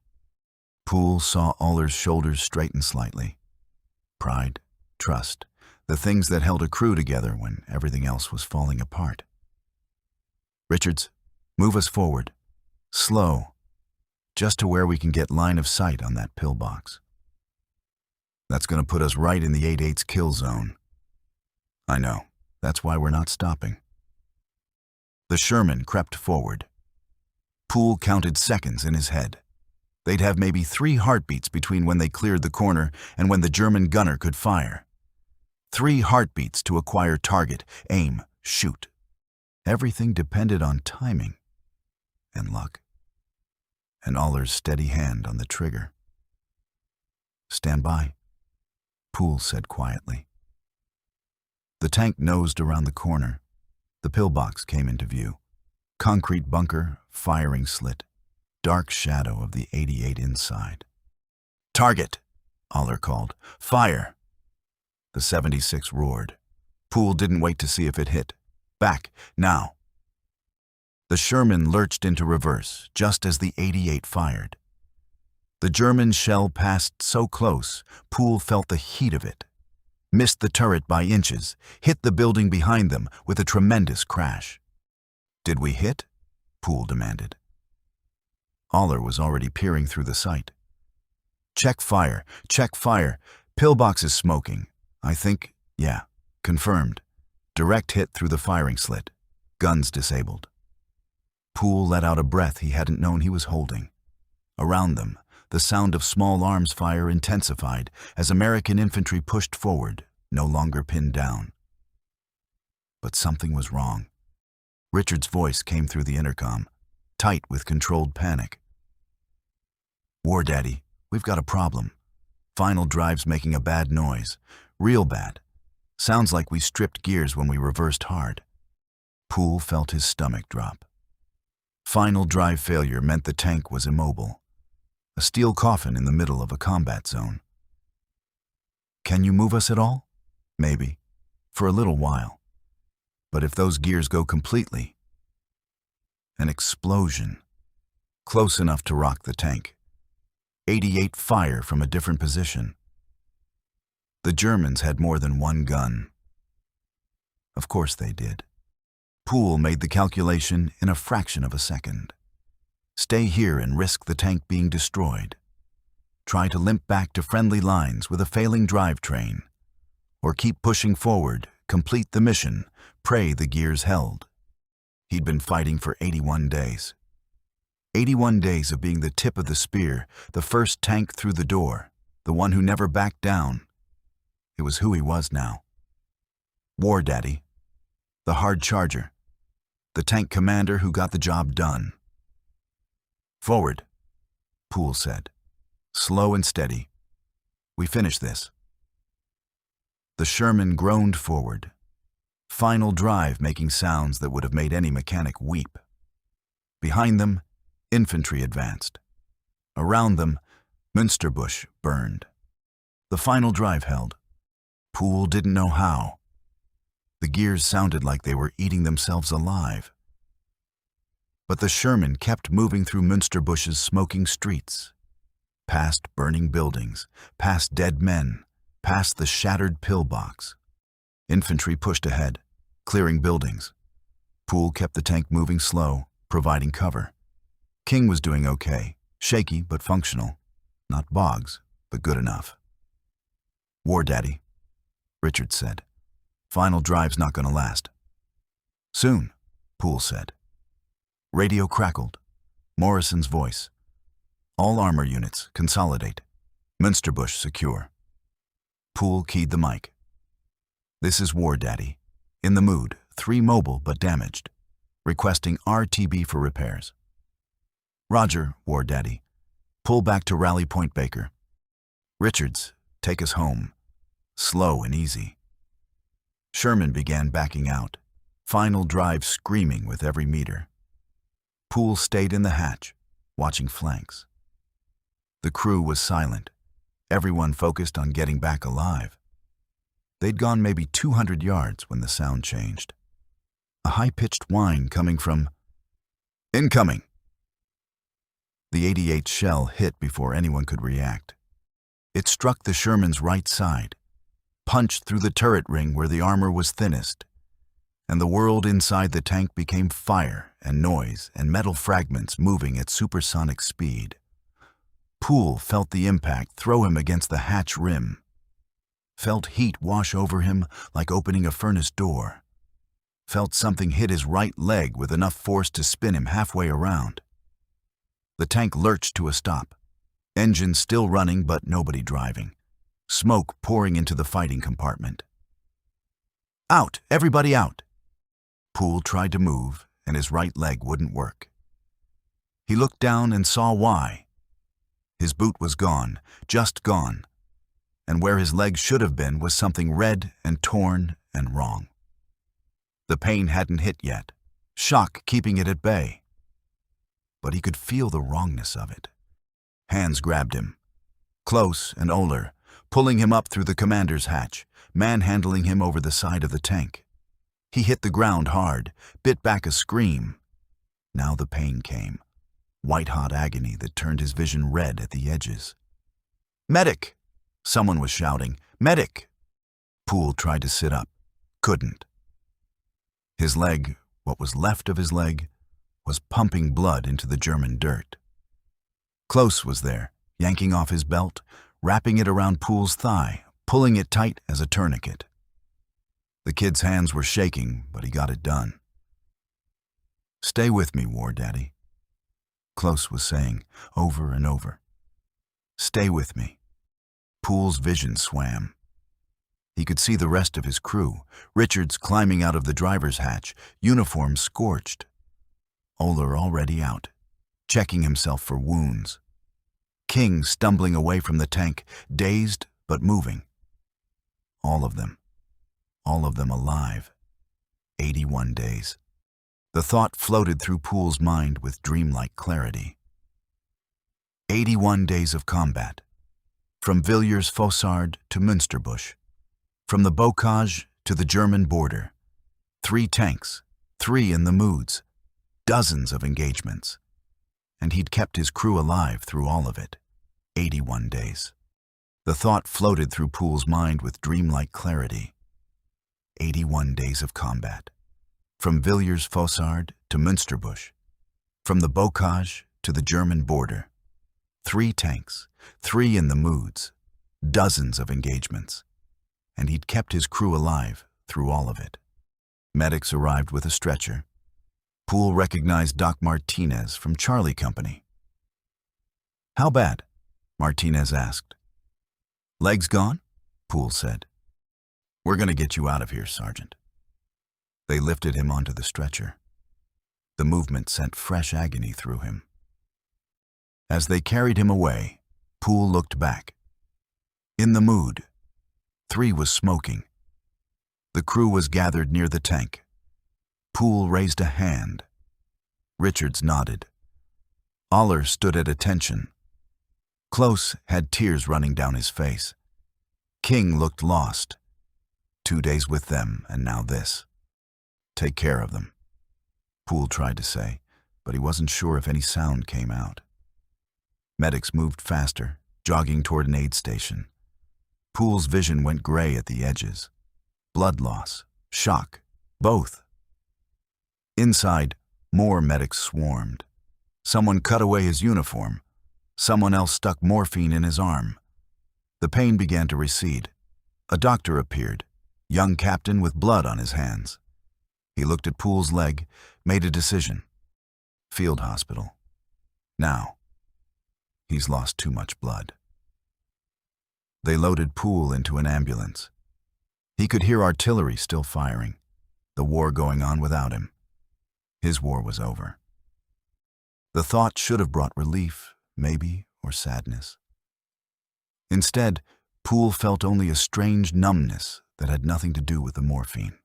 Poole saw Aller's shoulders straighten slightly. Pride, trust, the things that held a crew together when everything else was falling apart. "Richards, move us forward. Slow. Just to where we can get line of sight on that pillbox. That's going to put us right in the .88's kill zone." "I know. That's why we're not stopping." The Sherman crept forward. Poole counted seconds in his head. They'd have maybe 3 heartbeats between when they cleared the corner and when the German gunner could fire. 3 heartbeats to acquire target, aim, shoot. Everything depended on timing and luck, and Aller's steady hand on the trigger. "Stand by," Poole said quietly. The tank nosed around the corner. The pillbox came into view. Concrete bunker, firing slit, dark shadow of the .88 inside. "Target," Aller called. "Fire." The 76 roared. Poole didn't wait to see if it hit. "Back, now." The Sherman lurched into reverse just as the .88 fired. The German shell passed so close, Poole felt the heat of it. Missed the turret by inches, hit the building behind them with a tremendous crash. "Did we hit?" Poole demanded. Aller was already peering through the sight. Check fire. Pillbox is smoking. I think, yeah, confirmed. Direct hit through the firing slit. Guns disabled. Pool let out a breath he hadn't known he was holding. Around them, the sound of small arms fire intensified as American infantry pushed forward, no longer pinned down. But something was wrong. Richard's voice came through the intercom, tight with controlled panic. "War Daddy, we've got a problem. Final drive's making a bad noise. Real bad. Sounds like we stripped gears when we reversed hard." Pool felt his stomach drop. Final drive failure meant the tank was immobile. A steel coffin in the middle of a combat zone. "Can you move us at all?" "Maybe. For a little while. But if those gears go completely..." An explosion. Close enough to rock the tank. 88 fire from a different position. The Germans had more than one gun. Of course they did. Pool made the calculation in a fraction of a second. Stay here and risk the tank being destroyed. Try to limp back to friendly lines with a failing drivetrain. Or keep pushing forward, complete the mission, pray the gears held. He'd been fighting for 81 days. 81 days of being the tip of the spear, the first tank through the door, the one who never backed down. It was who he was now. War Daddy. The hard charger. The tank commander who got the job done. "Forward," Pool said. "Slow and steady. We finish this." The Sherman groaned forward. Final drive making sounds that would have made any mechanic weep. Behind them, infantry advanced. Around them, Münsterbusch burned. The final drive held. Pool didn't know how. The gears sounded like they were eating themselves alive. But the Sherman kept moving through Münsterbusch's smoking streets, past burning buildings, past dead men, past the shattered pillbox. Infantry pushed ahead, clearing buildings. Pool kept the tank moving slow, providing cover. King was doing okay, shaky but functional. Not Boggs, but good enough. "War Daddy," Richard said. "Final drive's not gonna last." "Soon," Pool said. Radio crackled. Morrison's voice. "All armor units, consolidate. Münsterbusch secure." Pool keyed the mic. "This is War Daddy. In the mood, 3 mobile but damaged. Requesting RTB for repairs." "Roger, War Daddy. Pull back to Rally Point Baker." "Richards, take us home. Slow and easy." Sherman began backing out, final drive screaming with every meter. Pool stayed in the hatch, watching flanks. The crew was silent, everyone focused on getting back alive. They'd gone maybe 200 yards when the sound changed. A high-pitched whine coming from... "Incoming!" The 88 shell hit before anyone could react. It struck the Sherman's right side, punched through the turret ring where the armor was thinnest, and the world inside the tank became fire and noise and metal fragments moving at supersonic speed. Pool felt the impact throw him against the hatch rim, felt heat wash over him like opening a furnace door, felt something hit his right leg with enough force to spin him halfway around. The tank lurched to a stop, engine still running but nobody driving, smoke pouring into the fighting compartment. "Out! Everybody out!" Pool tried to move, and his right leg wouldn't work. He looked down and saw why. His boot was gone, just gone, and where his leg should have been was something red and torn and wrong. The pain hadn't hit yet, shock keeping it at bay. But he could feel the wrongness of it. Hands grabbed him, close and Oler, pulling him up through the commander's hatch, manhandling him over the side of the tank. He hit the ground hard, bit back a scream. Now the pain came, white-hot agony that turned his vision red at the edges. "Medic!" Someone was shouting. "Medic!" Pool tried to sit up, couldn't. His leg, what was left of his leg, was pumping blood into the German dirt. Close was there, yanking off his belt, wrapping it around Pool's thigh, pulling it tight as a tourniquet. The kid's hands were shaking, but he got it done. "Stay with me, War Daddy," Close was saying over and over. "Stay with me." Pool's vision swam. He could see the rest of his crew, Richards climbing out of the driver's hatch, uniform scorched. Oler already out, checking himself for wounds. King stumbling away from the tank, dazed but moving. All of them alive. 81 days. The thought floated through Pool's mind with dreamlike clarity. 81 days of combat. From Villers-Fossard to Münsterbusch. From the Bocage to the German border. 3 tanks, 3 in the moods, dozens of engagements. And he'd kept his crew alive through all of it. 81 days. The thought floated through Pool's mind with dreamlike clarity. 81 days of combat. From Villers-Fossard to Münsterbusch. From the Bocage to the German border. 3 tanks, 3 in the moods, dozens of engagements. And he'd kept his crew alive through all of it. Medics arrived with a stretcher. Pool recognized Doc Martinez from Charlie Company. "How bad?" Martinez asked. "Legs gone?" Pool said. "We're going to get you out of here, Sergeant." They lifted him onto the stretcher. The movement sent fresh agony through him. As they carried him away, Pool looked back. In the mood, 3 was smoking. The crew was gathered near the tank. Pool raised a hand. Richards nodded. Oler stood at attention. Close had tears running down his face. King looked lost. 2 days with them, and now this. "Take care of them," Pool tried to say, but he wasn't sure if any sound came out. Medics moved faster, jogging toward an aid station. Pool's vision went gray at the edges. Blood loss, shock, both. Inside, more medics swarmed. Someone cut away his uniform. Someone else stuck morphine in his arm. The pain began to recede. A doctor appeared, young captain with blood on his hands. He looked at Pool's leg, made a decision. Field hospital. Now. He's lost too much blood. They loaded Pool into an ambulance. He could hear artillery still firing, the war going on without him. His war was over. The thought should have brought relief, maybe, or sadness. Instead, Pool felt only a strange numbness that had nothing to do with the morphine.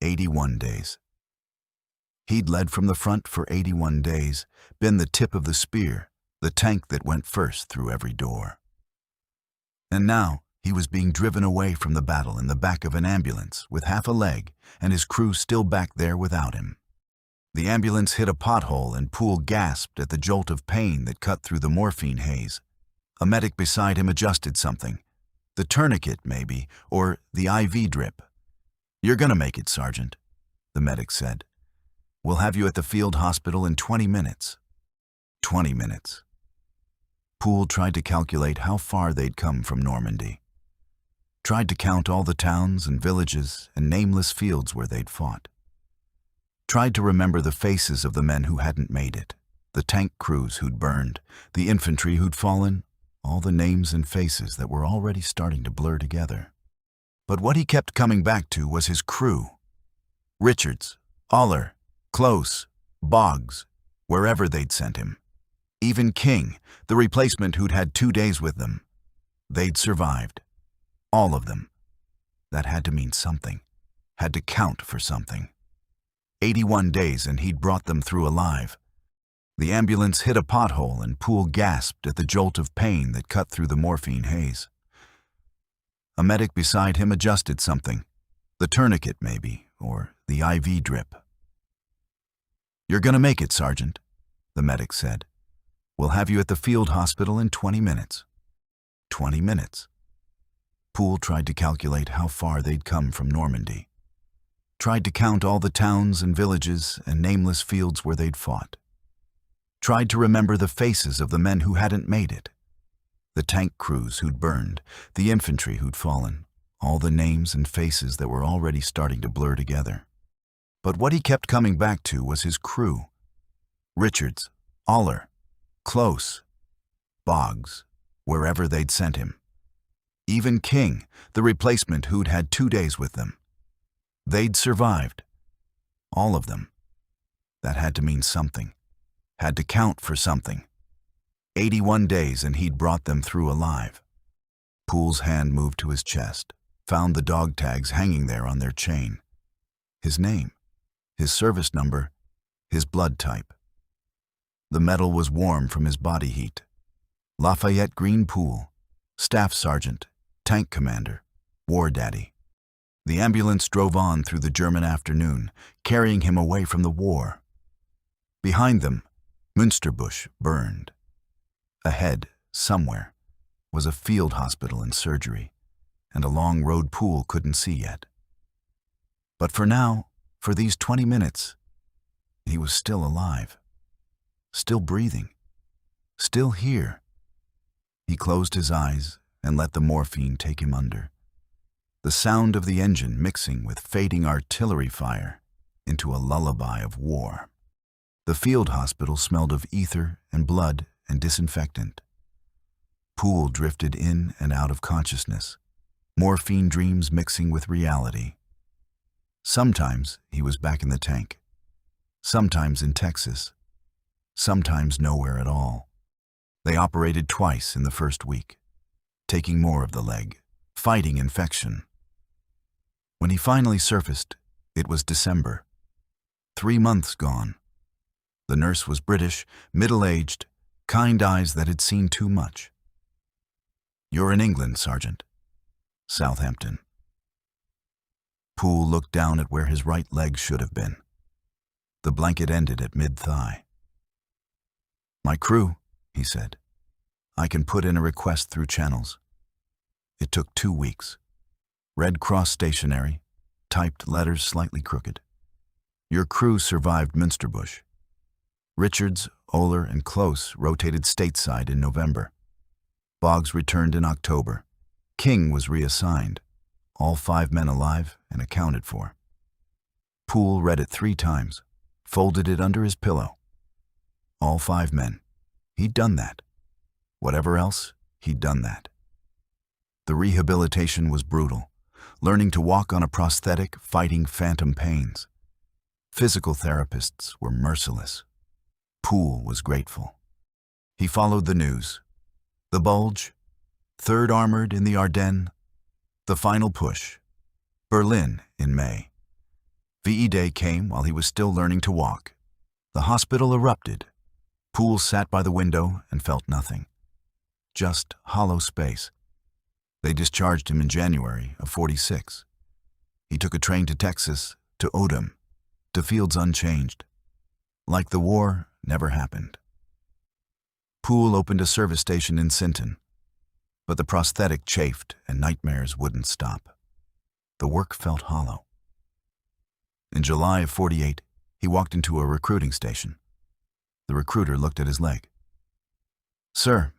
81 days. He'd led from the front for 81 days, been the tip of the spear, the tank that went first through every door. And now, he was being driven away from the battle in the back of an ambulance with half a leg and his crew still back there without him. The ambulance hit a pothole and Pool gasped at the jolt of pain that cut through the morphine haze. A medic beside him adjusted something. The tourniquet, maybe, or the IV drip. "You're gonna make it, Sergeant," the medic said. "We'll have you at the field hospital in 20 minutes. 20 minutes. Pool tried to calculate how far they'd come from Normandy. Tried to count all the towns and villages and nameless fields where they'd fought. Tried to remember the faces of the men who hadn't made it, the tank crews who'd burned, the infantry who'd fallen, all the names and faces that were already starting to blur together. But what he kept coming back to was his crew. Richards, Oler, Close, Boggs, wherever they'd sent him. Even King, the replacement who'd had 2 days with them. They'd survived. All of them. That had to mean something. Had to count for something. 81 days and he'd brought them through alive. The ambulance hit a pothole and Pool gasped at the jolt of pain that cut through the morphine haze. A medic beside him adjusted something. The tourniquet, maybe, or the IV drip. "You're gonna make it, Sergeant," the medic said. "We'll have you at the field hospital in 20 minutes. 20 minutes. Pool tried to calculate how far they'd come from Normandy. Tried to count all the towns and villages and nameless fields where they'd fought. Tried to remember the faces of the men who hadn't made it. The tank crews who'd burned, the infantry who'd fallen, all the names and faces that were already starting to blur together. But what he kept coming back to was his crew. Richards, Aller, Close, Boggs, wherever they'd sent him. Even King, the replacement who'd had 2 days with them. They'd survived. All of them. That had to mean something. Had to count for something. 81 days and he'd brought them through alive. Pool's hand moved to his chest, found the dog tags hanging there on their chain. His name, his service number, his blood type. The metal was warm from his body heat. Lafayette Green Pool, Staff Sergeant, Tank Commander, War Daddy. The ambulance drove on through the German afternoon, carrying him away from the war. Behind them, Münsterbusch burned. Ahead, somewhere, was a field hospital and surgery, and a long road Pool couldn't see yet. But for now, for these 20 minutes, he was still alive, still breathing, still here. He closed his eyes and let the morphine take him under. The sound of the engine mixing with fading artillery fire into a lullaby of war. The field hospital smelled of ether and blood and disinfectant. Pool drifted in and out of consciousness, morphine dreams mixing with reality. Sometimes he was back in the tank, sometimes in Texas, sometimes nowhere at all. They operated twice in the first week, taking more of the leg, fighting infection. When he finally surfaced, it was December. 3 months gone. The nurse was British, middle-aged, kind eyes that had seen too much. "You're in England, Sergeant." "Southampton." Pool looked down at where his right leg should have been. The blanket ended at mid-thigh. "My crew," he said. "I can put in a request through channels." It took 2 weeks. Red Cross stationery, typed letters slightly crooked. "Your crew survived Münsterbusch. Richards, Oler, and Close rotated stateside in November. Boggs returned in October. King was reassigned. All 5 men alive and accounted for." Pool read it 3 times, folded it under his pillow. All 5 men. He'd done that. Whatever else, he'd done that. The rehabilitation was brutal, learning to walk on a prosthetic, fighting phantom pains. Physical therapists were merciless. Pool was grateful. He followed the news. The Bulge, 3rd Armored in the Ardennes, the final push, Berlin in May. VE Day came while he was still learning to walk. The hospital erupted. Pool sat by the window and felt nothing. Just hollow space. They discharged him in January of 46. He took a train to Texas, to Odom, to fields unchanged. Like the war never happened. Pool opened a service station in Sinton, but the prosthetic chafed and nightmares wouldn't stop. The work felt hollow. In July of 48, he walked into a recruiting station. The recruiter looked at his leg. "Sir,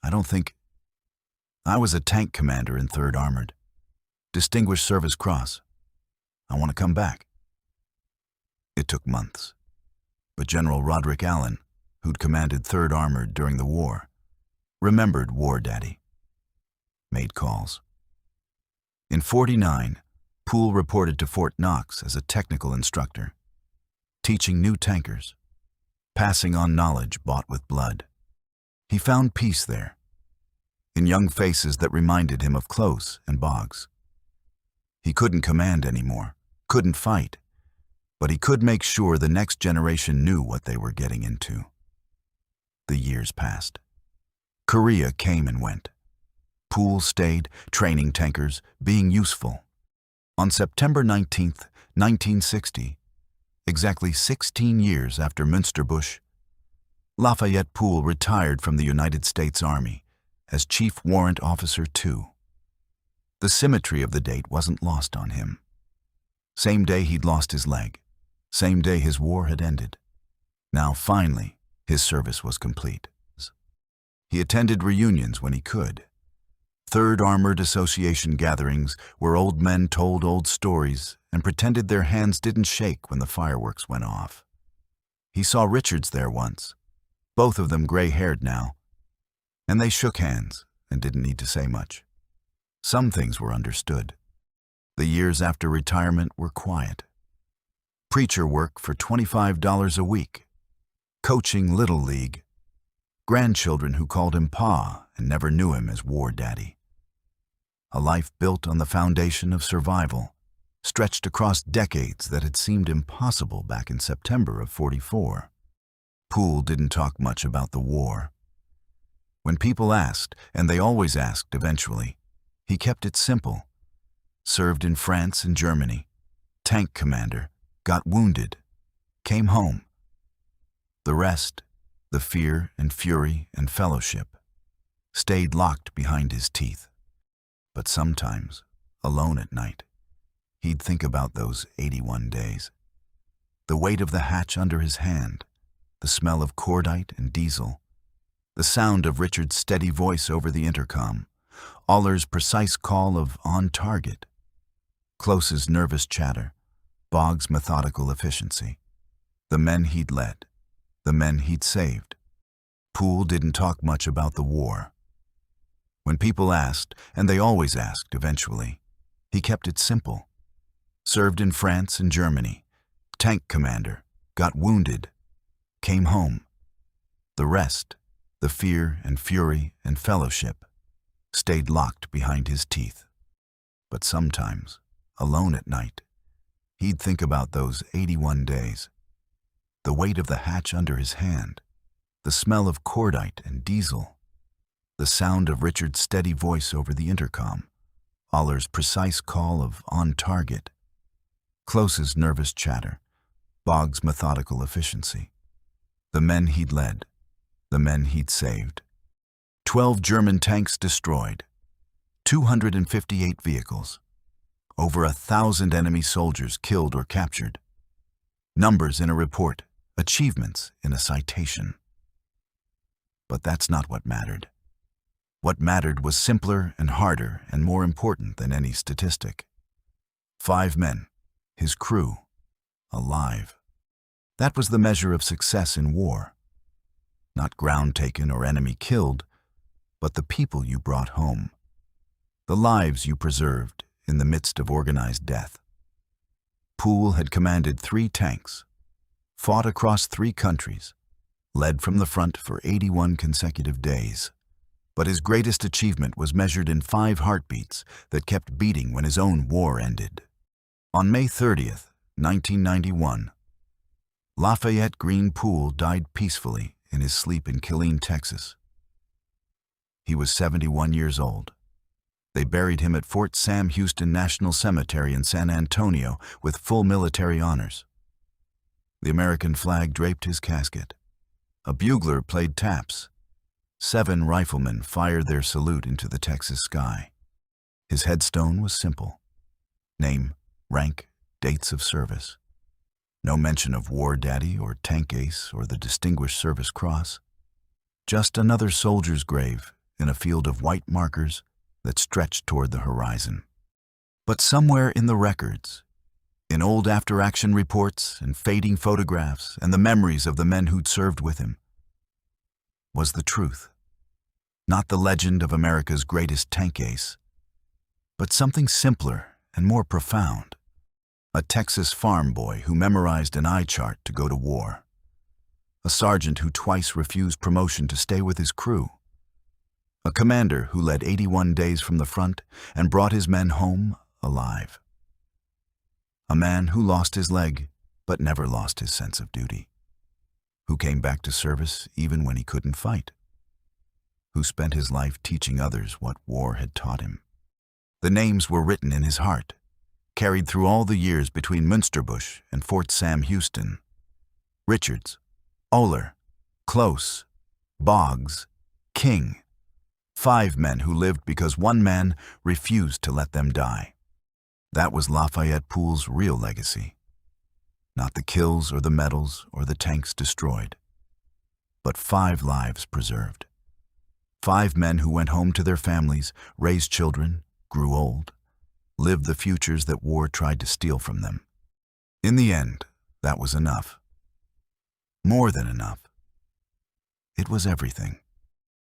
I don't think... I was a tank commander in 3rd Armored. Distinguished Service Cross. I want to come back." It took months. But General Roderick Allen, who'd commanded 3rd Armored during the war, remembered War Daddy. Made calls. In 49, Pool reported to Fort Knox as a technical instructor, teaching new tankers, passing on knowledge bought with blood. He found peace there, in young faces that reminded him of Close and Boggs. He couldn't command anymore, couldn't fight, but he could make sure the next generation knew what they were getting into. The years passed. Korea came and went. Pool stayed, training tankers, being useful. On September 19th, 1960, exactly 16 years after Münsterbusch, Lafayette Pool retired from the United States Army as Chief Warrant Officer 2. The symmetry of the date wasn't lost on him. Same day he'd lost his leg. Same day his war had ended. Now, finally, his service was complete. He attended reunions when he could. Third Armored Association gatherings where old men told old stories and pretended their hands didn't shake when the fireworks went off. He saw Richards there once, both of them gray-haired now, and they shook hands and didn't need to say much. Some things were understood. The years after retirement were quiet. Preacher work for $25 a week, coaching Little League, grandchildren who called him Pa and never knew him as War Daddy. A life built on the foundation of survival, stretched across decades that had seemed impossible back in September of '44. Pool didn't talk much about the war. When people asked, and they always asked eventually, he kept it simple. Served in France and Germany, tank commander, got wounded, came home. The rest, the fear and fury and fellowship, stayed locked behind his teeth. But sometimes, alone at night, he'd think about those 81 days. The weight of the hatch under his hand, the smell of cordite and diesel, the sound of Richard's steady voice over the intercom, Aller's precise call of on target, Close's nervous chatter, Boggs' methodical efficiency, the men he'd led, the men he'd saved. Pool didn't talk much about the war. When people asked, and they always asked eventually, he kept it simple. Served in France and Germany, tank commander, got wounded, came home. The rest, the fear and fury and fellowship, stayed locked behind his teeth. But sometimes, alone at night, he'd think about those 81 days. The weight of the hatch under his hand, the smell of cordite and diesel, the sound of Richard's steady voice over the intercom, Aller's precise call of on target, Close's nervous chatter, Boggs' methodical efficiency, the men he'd led, the men he'd saved. 12 German tanks destroyed, 258 vehicles, over 1,000 enemy soldiers killed or captured. Numbers in a report, achievements in a citation. But that's not what mattered. What mattered was simpler and harder and more important than any statistic. 5 men, his crew, alive. That was the measure of success in war. Not ground taken or enemy killed, but the people you brought home. The lives you preserved in the midst of organized death. Pool had commanded 3 tanks, fought across 3 countries, led from the front for 81 consecutive days. But his greatest achievement was measured in 5 heartbeats that kept beating when his own war ended. On May 30th, 1991, Lafayette Green Pool died peacefully in his sleep in Killeen, Texas. He was 71 years old. They buried him at Fort Sam Houston National Cemetery in San Antonio with full military honors. The American flag draped his casket. A bugler played taps. 7 riflemen fired their salute into the Texas sky. His headstone was simple. Name, rank, dates of service. No mention of War Daddy or Tank Ace or the Distinguished Service Cross. Just another soldier's grave in a field of white markers that stretched toward the horizon. But somewhere in the records, in old after-action reports and fading photographs and the memories of the men who'd served with him, was the truth. Not the legend of America's greatest tank ace, but something simpler and more profound. A Texas farm boy who memorized an eye chart to go to war. A sergeant who twice refused promotion to stay with his crew. A commander who led 81 days from the front and brought his men home alive. A man who lost his leg but never lost his sense of duty. Who came back to service even when he couldn't fight. Who spent his life teaching others what war had taught him. The names were written in his heart, carried through all the years between Münsterbusch and Fort Sam Houston. Richards, Oehler, Close, Boggs, King. 5 men who lived because one man refused to let them die. That was Lafayette Pool's real legacy. Not the kills or the medals or the tanks destroyed, but 5 lives preserved. 5 men who went home to their families, raised children, grew old, lived the futures that war tried to steal from them. In the end, that was enough. More than enough. It was everything.